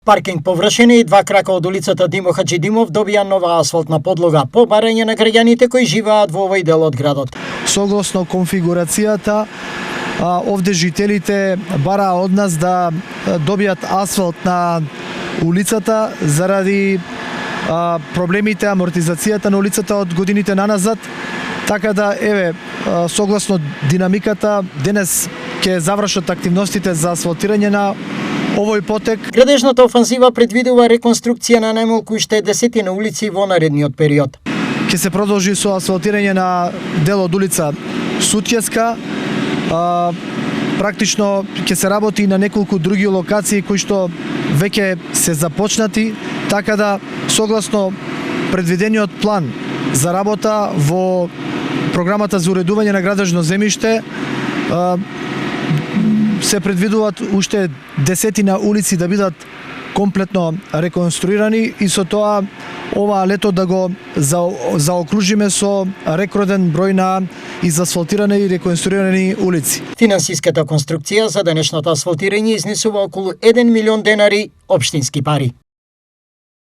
Паркинг површени и 2 крака од улицата Димо Хаджидимов добија нова асфалтна подлога по барање на граѓаните кои живеат во овој дел од градот. Согласно конфигурацијата, овде жителите бараа од нас да добијат асфалт на улицата заради проблемите, амортизацијата на улицата од годините наназад. Така да, согласно динамиката, денес ќе завршат активностите за асфалтирање на овој потек. Градежната офанзива предвидува реконструкција на најмалку уште 10 улици во наредниот период. Ќе се продолжи со асфалтирање на дел од улица Сутјеска. Практично ќе се работи на неколку други локации кои што веќе се започнати, така да согласно предвидениот план за работа во програмата за уредување на градежно земјиште се предвидуваат уште 10 улици да бидат комплетно реконструирани и со тоа ова лето да го заокружиме со рекорден број на изасфалтирани и реконструирани улици. Финансиската конструкција за денешното асфалтирање изнесува околу 1 милион денари општински пари.